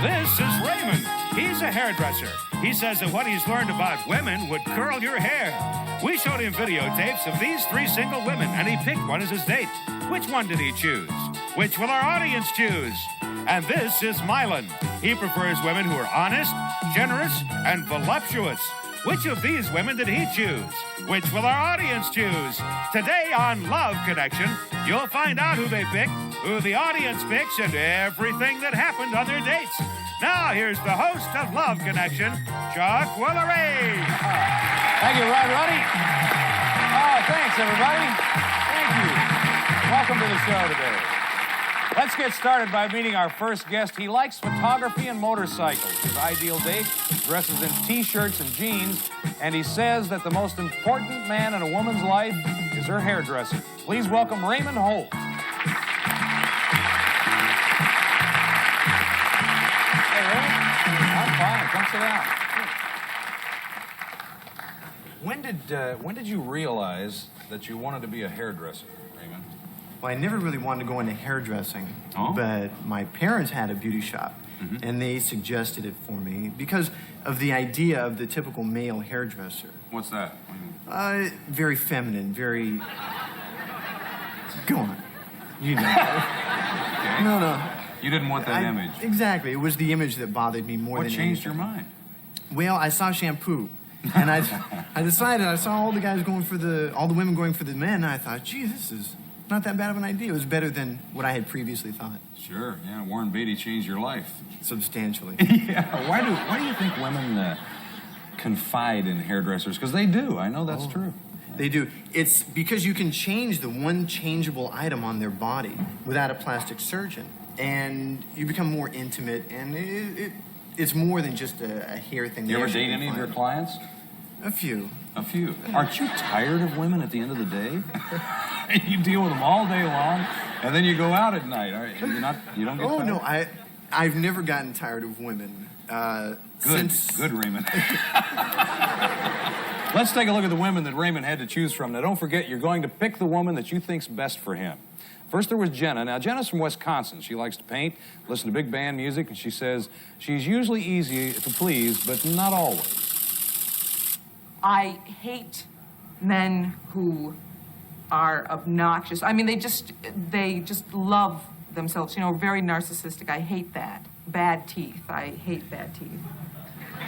This is Raymond. He's a hairdresser. He says that what he's learned about women would curl your hair. We showed him videotapes of these 3 single women, and he picked one as his date. Which one did he choose? Which will our audience choose? And this is Milan. He prefers women who are honest, generous, and voluptuous. Which of these women did he choose? Which will our audience choose? Today on Love Connection, you'll find out who they picked, who the audience picks, and everything that happened on their dates. Now, here's the host of Love Connection, Chuck Woolery. Thank you, Roddy. Oh, thanks, everybody. Thank you. Welcome to the show today. Let's get started by meeting our first guest. He likes photography and motorcycles. His ideal date dresses in T-shirts and jeans, and he says that the most important man in a woman's life is her hairdresser. Please welcome Raymond Holt. Hey, Raymond. I'm fine. Come sit down. When did you realize that you wanted to be a hairdresser, Raymond? Well, I never really wanted to go into hairdressing, but my parents had a beauty shop, and they suggested it for me because of the idea of the typical male hairdresser. What's that? Very feminine, very... Go on. You know. Okay. No. You didn't want that image. Exactly. It was the image that bothered me more than anything. What changed your mind? Well, I saw shampoo, and I decided, I saw all the guys going for all the women going for the men, and I thought, gee, this is not that bad of an idea. It was better than what I had previously thought. Sure, yeah. Warren Beatty changed your life. Substantially. Yeah. Why do you think women confide in hairdressers? Because they do. I know that's true. They do. It's because you can change the one changeable item on their body without a plastic surgeon. And you become more intimate, and it's more than just a hair thing. You ever date any of your clients? A few. A few. Aren't you tired of women at the end of the day? You deal with them all day long, and then you go out at night. All right, you don't get tired? No, I've never gotten tired of women. Good, Raymond. Let's take a look at the women that Raymond had to choose from. Now, don't forget, you're going to pick the woman that you think's best for him. First, there was Jenna. Now, Jenna's from Wisconsin. She likes to paint, listen to big band music, and she says she's usually easy to please, but not always. I hate men who are obnoxious. I mean, they just love themselves, you know, very narcissistic. I hate that. Bad teeth. I hate bad teeth.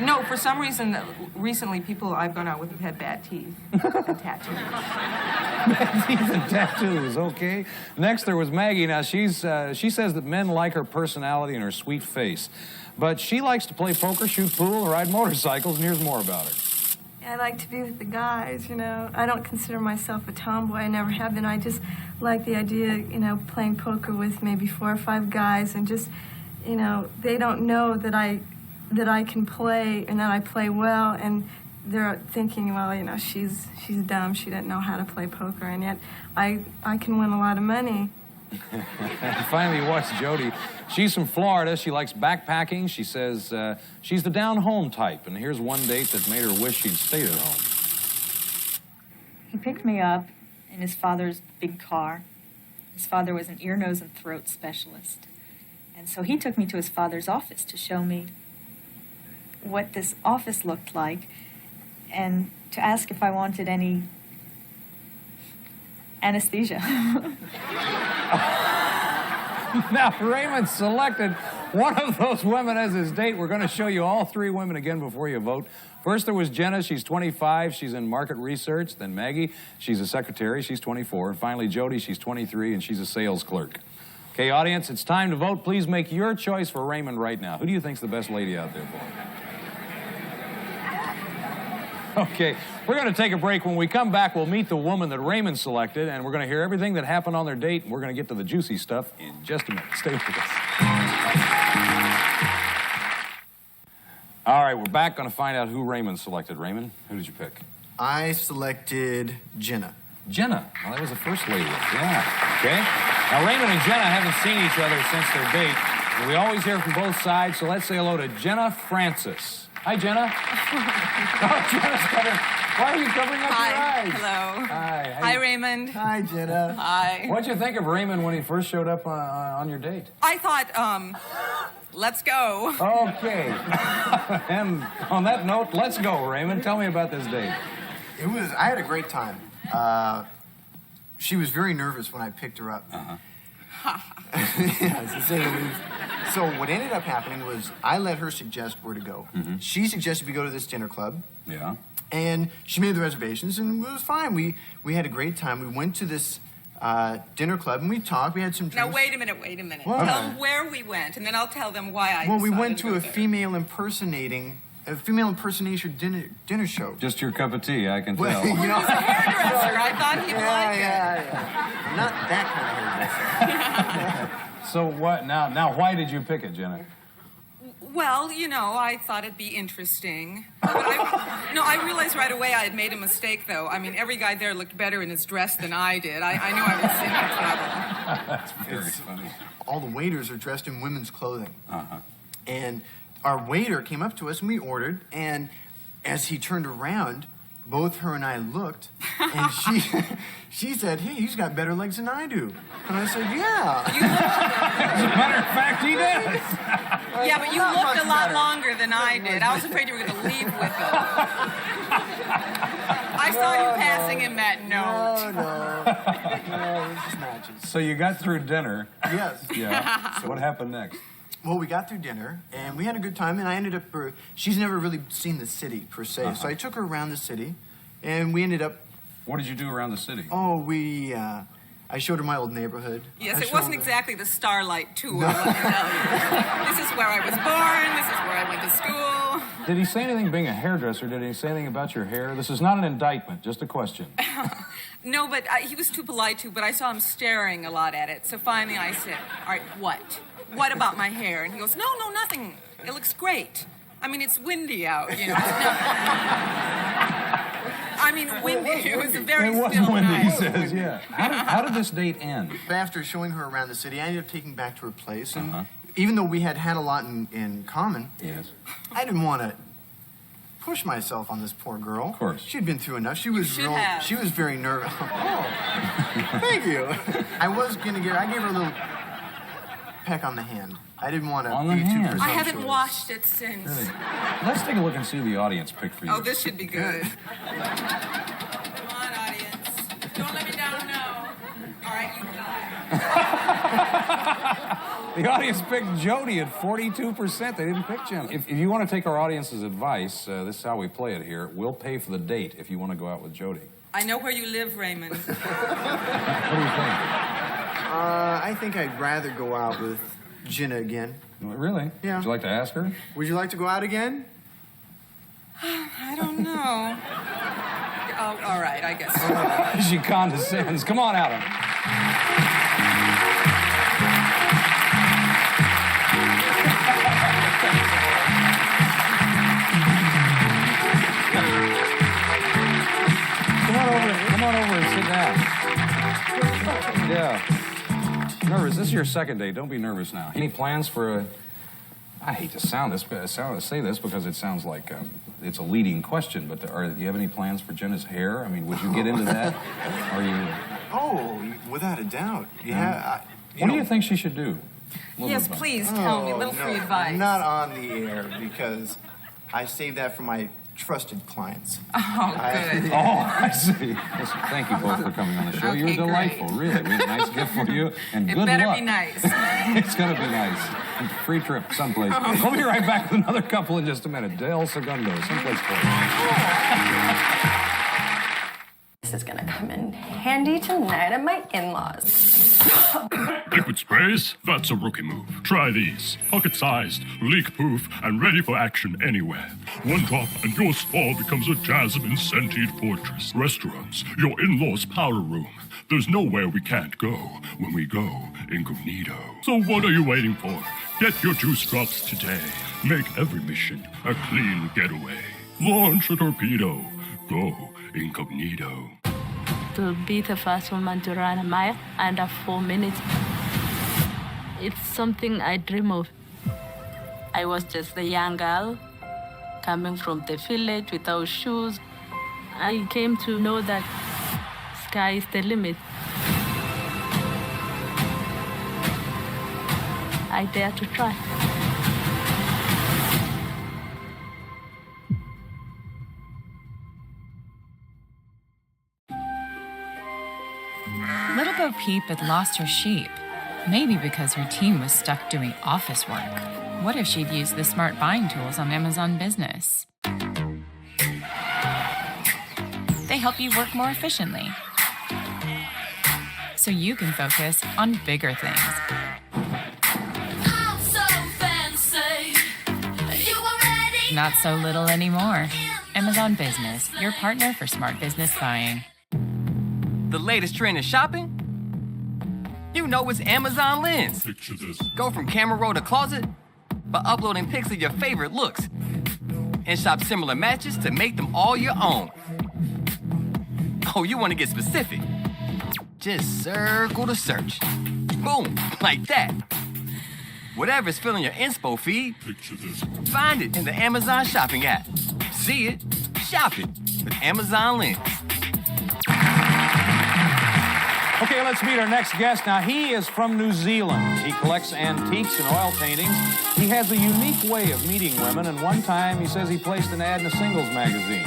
No, for some reason, recently, people I've gone out with have had bad teeth and tattoos. Bad teeth and tattoos, okay. Next, there was Maggie. Now, she says that men like her personality and her sweet face. But she likes to play poker, shoot pool, and ride motorcycles, and here's more about her. I like to be with the guys, you know. I don't consider myself a tomboy. I never have been. I just like the idea, you know, playing poker with maybe 4 or 5 guys and just, you know, they don't know that I can play and that I play well, and they're thinking, well, you know, she's dumb. She didn't know how to play poker, and yet I can win a lot of money. Finally, you watch Jody. She's from Florida. She likes backpacking. She says she's the down-home type. And here's one date that made her wish she'd stayed at home. He picked me up in his father's big car. His father was an ear, nose, and throat specialist. And so he took me to his father's office to show me what this office looked like and to ask if I wanted any anesthesia. Now, Raymond selected one of those women as his date. We're going to show you all 3 women again before you vote. First, there was Jenna. She's 25. She's in market research. Then Maggie. She's a secretary. She's 24. And finally, Jody. She's 23, and she's a sales clerk. Okay, audience, it's time to vote. Please make your choice for Raymond right now. Who do you think's the best lady out there for him? Okay, we're going to take a break. When we come back, we'll meet the woman that Raymond selected, and we're going to hear everything that happened on their date, and we're going to get to the juicy stuff in just a minute. Stay with us. All right, we're back. Going to find out who Raymond selected. Raymond, who did you pick? I selected Jenna. Jenna. Well, that was the first lady. Yeah. Okay. Now, Raymond and Jenna haven't seen each other since their date. And we always hear from both sides, so let's say hello to Jenna Francis. Hi, Jenna. Oh, Jenna's covering. Why are you covering up your eyes? Hello. Hi. Hi, Raymond. Hi, Jenna. Hi. What'd you think of Raymond when he first showed up on your date? I thought, Let's go. Okay. And on that note, let's go, Raymond. Tell me about this date. I had a great time. She was very nervous when I picked her up. Yeah, to say the least. So what ended up happening was I let her suggest where to go. Mm-hmm. She suggested we go to this dinner club. Yeah. And she made the reservations, and it was fine. We had a great time. We went to this dinner club, and we talked. We had some drinks. Now, wait a minute. What? Tell them where we went, and then I'll tell them why I Well, we decided went to go a there. female impersonation dinner show. Just your cup of tea, I can Well, tell. you know, Hairdresser. I thought he'd like it. yeah. I'm not that kind of hairdresser. So what? Now, why did you pick it, Jenna? Well, I thought it'd be interesting. But I realized right away I had made a mistake, though. I mean, every guy there looked better in his dress than I did. I knew I was in trouble. That's very funny. All the waiters are dressed in women's clothing. Uh-huh. And our waiter came up to us and we ordered, and as he turned around, both her and I looked, and she said, "Hey, he's got better legs than I do." And I said, "Yeah." As a matter of fact, he does. Yeah, but you looked a lot longer than I did. I was afraid you were going to leave with him. I saw you passing him that note. No, it was just matches. So you got through dinner. Yes. Yeah. So what happened next? Well, we got through dinner, and we had a good time, and I ended up, she's never really seen the city, per se, so I took her around the city, and we ended up, What did you do around the city? I showed her my old neighborhood. Yes, I it showed wasn't her- exactly the Starlight Tour, let me tell you. This is where I was born. This is where I went to school. Did he say anything, being a hairdresser, did he say anything about your hair? This is not an indictment, just a question. No, but he was too polite to, but I saw him staring a lot at it. So finally I said, all right, what? What about my hair? And he goes, no, nothing. It looks great. I mean, it's windy out, I mean, windy. It was a very It was still windy, he night. says, yeah. How did this date end? But after showing her around the city, I ended up taking her back to her place, and even though we had a lot in common, Yes. I didn't want to push myself on this poor girl. Of course. She'd been through enough. She was should have. She was very nervous. Oh, thank you. I gave her a little peck on the hand. I didn't want to On the be too hand. presumptuous. I haven't washed it since. Really? Let's take a look and see who the audience picked for you. Oh, this should be good. Come on, audience. Don't let me down now. All right, you got The audience picked Jody at 42%. They didn't pick Jenna. If you want to take our audience's advice, this is how we play it here. We'll pay for the date if you want to go out with Jody. I know where you live, Raymond. What do you think? I think I'd rather go out with Jenna again. Really? Yeah. Would you like to ask her? Would you like to go out again? I don't know. Oh, all right, I guess. She condescends. Come on, Adam. Come on over and sit down. Yeah. Nervous. This is your second date. Don't be nervous now. Any plans for a... I hate to say this because it sounds like it's a leading question, but do you have any plans for Jenna's hair? I mean, would you get into that? Are you... Oh, without a doubt. Yeah. What do you think she should do? Yes, please tell me a little free advice. Not on the air, because I save that for my trusted clients. Oh, good. Oh, I see. Listen, thank you both for coming on the show. You're Okay, delightful, great. really. We have a nice gift for you, and It good better luck. be nice. It's going to be nice. Free trip someplace. We'll be right back with another couple in just a minute. Del Segundo, someplace for you. This is gonna come in handy tonight at my in-laws. Liquid sprays? That's a rookie move. Try these. Pocket-sized, leak-proof, and ready for action anywhere. One drop and your spa becomes a jasmine-scented fortress. Restaurants, your in-laws' powder room. There's nowhere we can't go when we go incognito. So what are you waiting for? Get your juice drops today. Make every mission a clean getaway. Launch a torpedo. Go incognito. To be the first woman to run a mile under 4 minutes. It's something I dream of. I was just a young girl coming from the village without shoes. I came to know that sky is the limit. I dare to try. Peep had lost her sheep. Maybe because her team was stuck doing office work. What if she'd used the smart buying tools on Amazon Business? They help you work more efficiently, so you can focus on bigger things. I'm so fancy. You already Not so little anymore. Amazon Business, your partner for smart business buying. The latest trend in shopping? You know it's Amazon Lens. Picture this. Go from camera roll to closet by uploading pics of your favorite looks and shop similar matches to make them all your own. Oh, you want to get specific? Just circle the search. Boom, like that. Whatever's filling your inspo feed, Picture this. find it in the Amazon shopping app. See it, shop it with Amazon Lens. Okay, let's meet our next guest. Now, he is from New Zealand. He collects antiques and oil paintings. He has a unique way of meeting women, and one time he says he placed an ad in a singles magazine.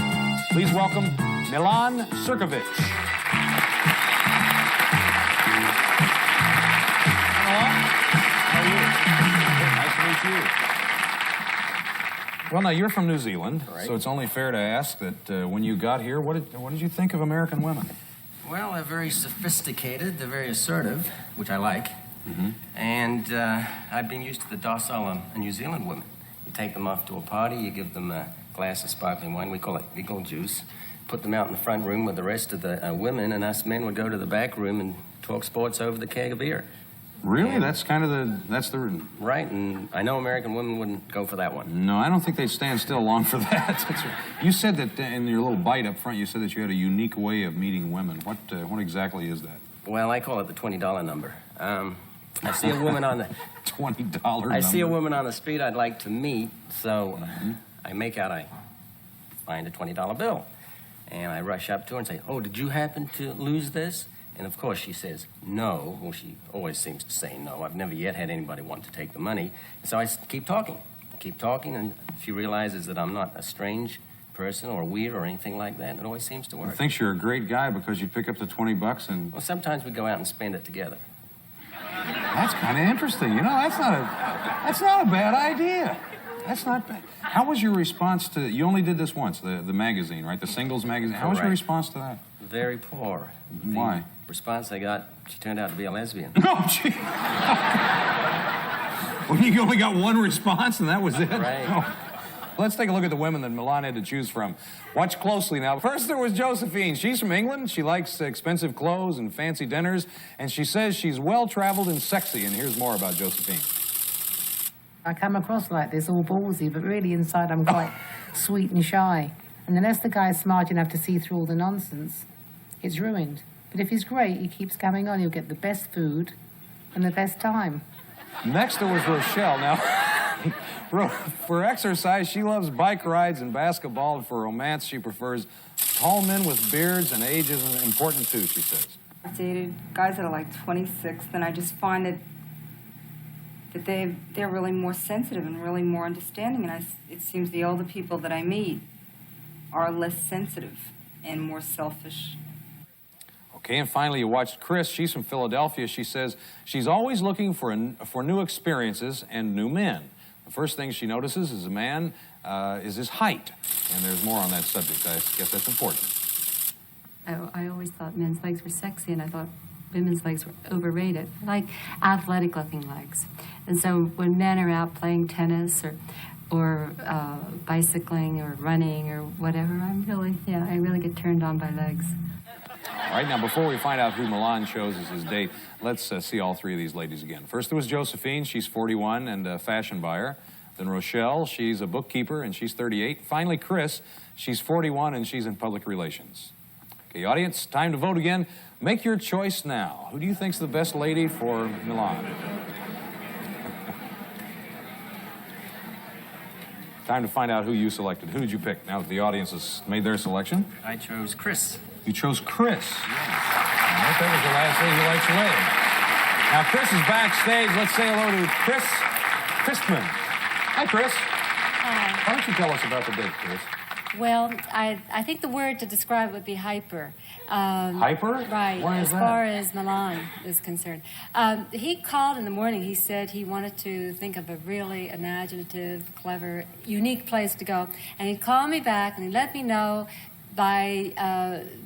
Please welcome Milan Sirkovic. Hello. How are you? Nice to meet you. Well, now, you're from New Zealand, so it's only fair to ask that when you got here, what did you think of American women? Well, they're very sophisticated, they're very assertive, which I like. And I've been used to the docile New Zealand women. You take them off to a party, you give them a glass of sparkling wine, we call it legal juice, put them out in the front room with the rest of the women, and us men would go to the back room and talk sports over the keg of beer. Really? And That's the... right, and I know American women wouldn't go for that one. No, I don't think they'd stand still long for that. You said that in your little bite up front, you said that you had a unique way of meeting women. What exactly is that? Well, I call it the $20 number. I see a woman on the... $20 number? I see a woman on the street I'd like to meet, so I find a $20 bill. And I rush up to her and say, "Oh, did you happen to lose this?" And of course she says no. Well, she always seems to say no. I've never yet had anybody want to take the money. And so I keep talking. And she realizes that I'm not a strange person or weird or anything like that. It always seems to work. I think you're a great guy because you pick up the $20 and... Well, sometimes we go out and spend it together. That's kind of interesting. You know, that's not a bad idea. That's not bad. How was your response to... You only did this once, the magazine, right? The singles magazine. How was your Correct. response to that? Very poor. Why? The response I got, she turned out to be a lesbian. Oh, gee. Well, you only got one response and that was it? Right. Oh. Let's take a look at the women that Milan had to choose from. Watch closely now. First, there was Josephine. She's from England. She likes expensive clothes and fancy dinners, and she says she's well-traveled and sexy. And here's more about Josephine. I come across like this, all ballsy, but really inside I'm quite sweet and shy. And unless the guy's smart enough to see through all the nonsense, it's ruined. But if he's great, he keeps coming on. He'll get the best food and the best time. Next, there was Rochelle. Now, for exercise, she loves bike rides and basketball. And for romance, she prefers tall men with beards, and age isn't important, too, she says. I've dated guys that are like 26, and I just find that they're really more sensitive and really more understanding. And it seems the older people that I meet are less sensitive and more selfish. Okay, and finally, you watched Chris. She's from Philadelphia. She says she's always looking for new experiences and new men. The first thing she notices is a man is his height. And there's more on that subject. I guess that's important. I always thought men's legs were sexy, and I thought women's legs were overrated. I like athletic-looking legs. And so when men are out playing tennis or bicycling or running or whatever, I really get turned on by legs. All right, now, before we find out who Milan chose as his date, let's see all three of these ladies again. First, there was Josephine. She's 41 and a fashion buyer. Then Rochelle. She's a bookkeeper, and she's 38. Finally, Chris. She's 41, and she's in public relations. Okay, audience, time to vote again. Make your choice now. Who do you think's the best lady for Milan? Time to find out who you selected. Who did you pick now that the audience has made their selection? I chose Chris. You chose Chris. Yes. That was the last lady who likes lady. Now, Chris is backstage. Let's say hello to Chris Christman. Hi, Chris. Hi. Why don't you tell us about the date, Chris? Well, I think the word to describe it would be hyper. Hyper? Right, Why is as that? far as Milan is concerned. He called in the morning. He said he wanted to think of a really imaginative, clever, unique place to go. And he'd call me back and he'd let me know by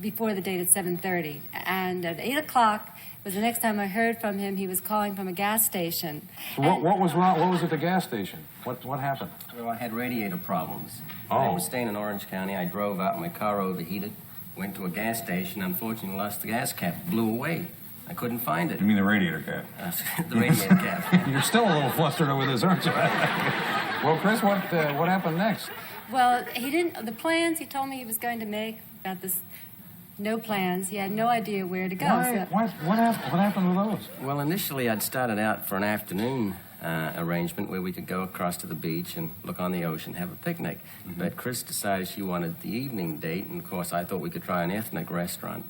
before the date at 7:30. And at 8 o'clock was the next time I heard from him. He was calling from a gas station. So what was wrong? What was at the gas station? What happened? Well, I had radiator problems. Oh. I was staying in Orange County. I drove out. My car overheated. Went to a gas station. Unfortunately, lost the gas cap. Blew away. I couldn't find it. You mean the radiator cap? The radiator cap. You're still a little flustered over this, aren't you? Well, Chris, what happened next? Well, he didn't. The plans he told me he was going to make about this. No plans. He had no idea where to go. Why? What happened with those? Well, initially, I'd started out for an afternoon arrangement where we could go across to the beach and look on the ocean, have a picnic. Mm-hmm. But Chris decided she wanted the evening date, and of course, I thought we could try an ethnic restaurant.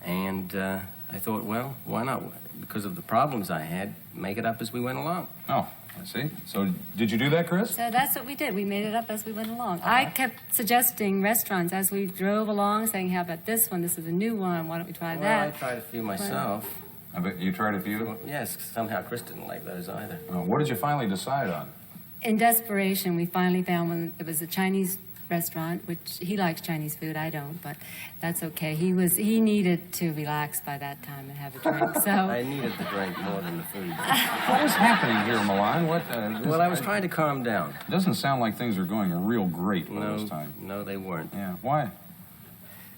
And I thought, well, why not? Because of the problems I had, make it up as we went along. Oh, I see. So did you do that, Chris? So that's what we did. We made it up as we went along. I kept suggesting restaurants as we drove along, saying, how about this one? This is a new one. Why don't we try Well, that? I tried a few myself. I bet you tried a few? Well, yes, somehow Chris didn't like those either. What did you finally decide on? In desperation, we finally found one. It was a Chinese restaurant, which he likes Chinese food. I don't, but that's okay. He needed to relax by that time and have a drink. So I needed the drink more than the food. What was happening here, Milan? Well, I was trying to calm down. It doesn't sound like things are going real great by this time. No, they weren't. Yeah. Why?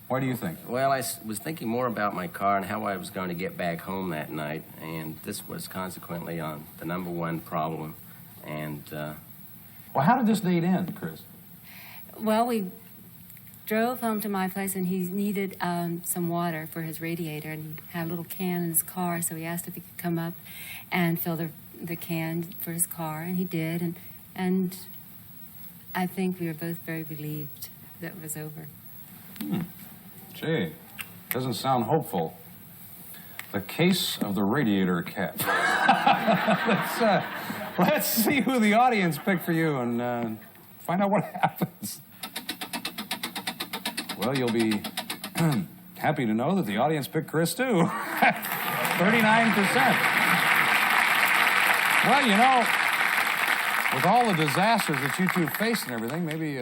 Why do you think? Well, I was thinking more about my car and how I was going to get back home that night, and this was consequently on the number one problem. And well, how did this date end, Chris? well, we drove home to my place, and he needed some water for his radiator, and he had a little can in his car, so he asked if he could come up and fill the can for his car, and he did, and I think we were both very relieved that it was over. Gee, doesn't sound hopeful. The case of the radiator cap. Let's see who the audience picked for you and find out what happens. Well, you'll be happy to know that the audience picked Chris, too. 39%. Well, you know, with all the disasters that you two faced and everything, maybe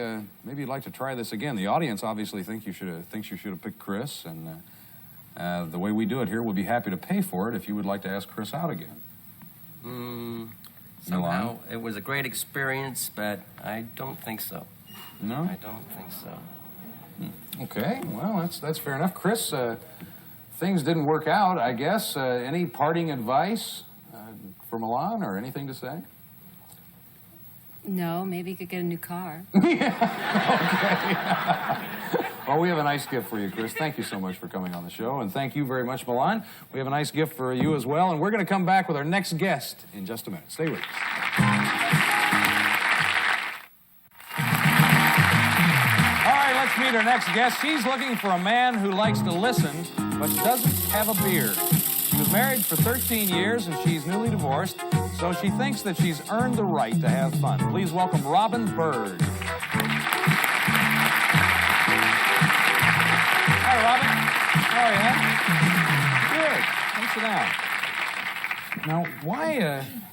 you'd like to try this again. The audience obviously thinks you should have picked Chris, and the way we do it here, we'll be happy to pay for it if you would like to ask Chris out again. Somehow, it was a great experience, but I don't think so. No? I don't think so. Okay, well, that's fair enough. Chris, things didn't work out, I guess. Any parting advice for Milan or anything to say? No, maybe he could get a new car. Okay. Well, we have a nice gift for you, Chris. Thank you so much for coming on the show, and thank you very much, Milan. We have a nice gift for you as well, and we're going to come back with our next guest in just a minute. Stay with us. All right, let's meet our next guest. She's looking for a man who likes to listen but doesn't have a beard. She was married for 13 years, and she's newly divorced, so she thinks that she's earned the right to have fun. Please welcome Robin Bird. Hi, Robin. How are you, huh? Good. Come sit down. Now,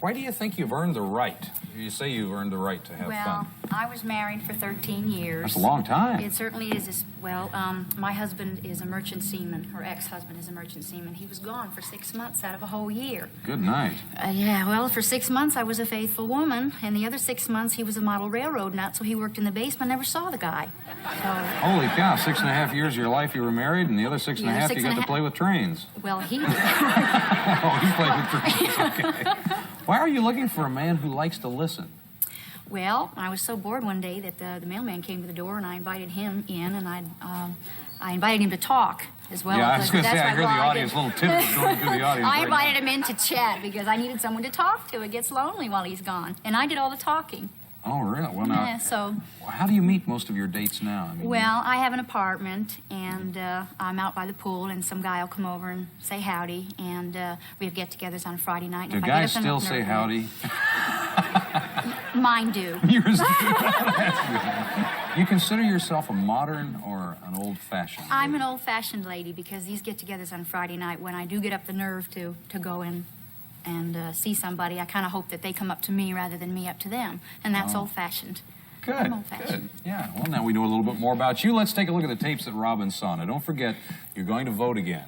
why do you think you've earned the right? You say you've earned the right to have fun. Well, I was married for 13 years. That's a long time. It certainly is. My husband is a merchant seaman. Her ex-husband is a merchant seaman. He was gone for 6 months out of a whole year. Good night. Yeah, well, for 6 months I was a faithful woman, and the other 6 months he was a model railroad nut, so he worked in the basement, never saw the guy. Holy cow, 6.5 years of your life you were married, and the other 6.5 you got to play with trains. Well, he... Oh, he played with trains, okay. Why are you looking for a man who likes to listen? Well, I was so bored one day that the mailman came to the door, and I invited him in, and I invited him to talk as well. Yeah, I was going to say, I heard the audience, little tip was going through the audience. I invited him in to chat because I needed someone to talk to. It gets lonely while he's gone. And I did all the talking. Oh, really? Well, now, Yeah, so... how do you meet most of your dates now? I mean, Well, I have an apartment, and I'm out by the pool, and some guy will come over and say howdy, and we have get-togethers on Friday night. do guys still say howdy? Mine do. Yours do. You consider yourself a modern or an old-fashioned? I'm an old-fashioned lady because these get-togethers on Friday night, when I do get up the nerve to go in and see somebody, I kind of hope that they come up to me rather than me up to them, and that's old-fashioned. Good, I'm old-fashioned. good. Yeah, well, now we know a little bit more about you. Let's take a look at the tapes that Robin saw. Now, don't forget, you're going to vote again.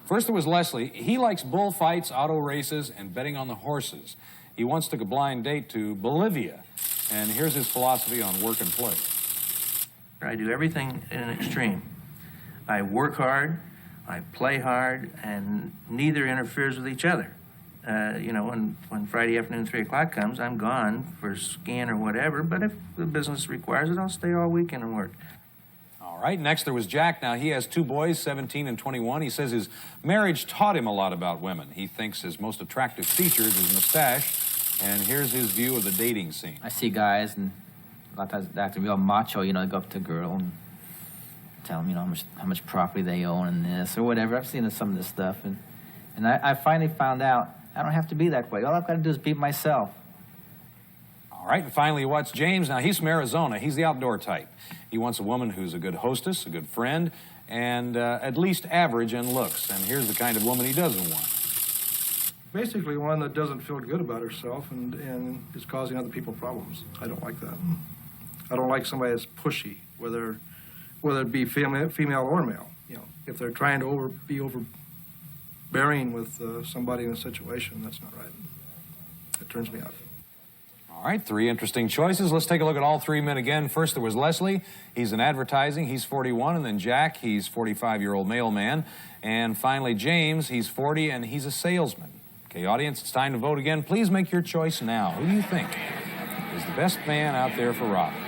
First, there was Leslie. He likes bullfights, auto races, and betting on the horses. He once took a blind date to Bolivia, and here's his philosophy on work and play. I do everything in an extreme. I work hard, I play hard, and neither interferes with each other. You know, when Friday afternoon, 3 o'clock comes, I'm gone for skiing or whatever, but if the business requires it, I'll stay all weekend and work. All right, next there was Jack. Now, he has 2 boys, 17 and 21. He says his marriage taught him a lot about women. He thinks his most attractive feature is his mustache, and here's his view of the dating scene. I see guys, and a lot of times they act real macho, you know, they go up to a girl and tell them, you know, how much property they own and this or whatever. I've seen some of this stuff, and I finally found out I don't have to be that way. All I've got to do is be myself. All right, and finally, what's James? Now, he's from Arizona. He's the outdoor type. He wants a woman who's a good hostess, a good friend, and at least average in looks. And here's the kind of woman he doesn't want. Basically, one that doesn't feel good about herself and is causing other people problems. I don't like that. I don't like somebody that's pushy, whether it be female or male. You know, if they're trying to be overbearing with somebody in a situation, that's not right. It turns me off. All right, 3 interesting choices. Let's take a look at all 3 men again. First, there was Leslie. He's in advertising. He's 41. And then Jack, he's 45-year-old mailman. And finally, James, he's 40, and he's a salesman. Okay, audience, it's time to vote again. Please make your choice now. Who do you think is the best man out there for Robin?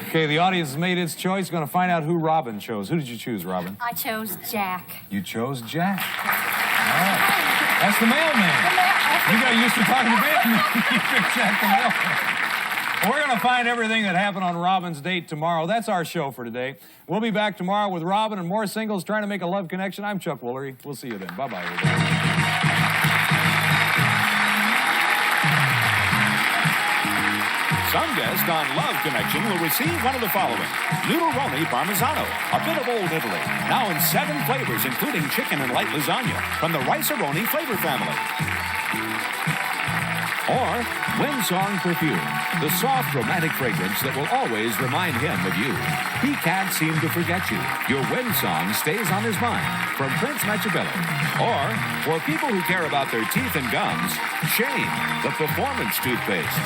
Okay, the audience has made its choice. Going to find out who Robin chose. Who did you choose, Robin? I chose Jack. You chose Jack. All right. That's the mailman. You got used to talking to mailman. You picked Jack the mailman. We're going to find everything that happened on Robin's date tomorrow. That's our show for today. We'll be back tomorrow with Robin and more singles trying to make a love connection. I'm Chuck Woolery. We'll see you then. Bye-bye, everybody. Some guest on Love Connection will receive one of the following: Noodle Romi Parmigiano, a bit of Old Italy, now in 7 flavors, including chicken and light lasagna from the Rice-A-Roni flavor family. Or Windsong Perfume, the soft, romantic fragrance that will always remind him of you. He can't seem to forget you. Your Windsong stays on his mind, from Prince Machiavelli. Or, for people who care about their teeth and gums, Shane, the performance toothpaste.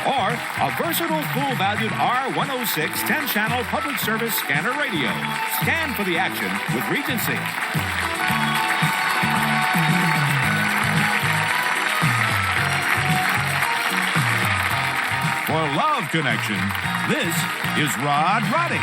Or a versatile, full-valued R106 10-channel public service scanner radio. Scan for the action with Regency. For Love Connection, this is Rod Roddy.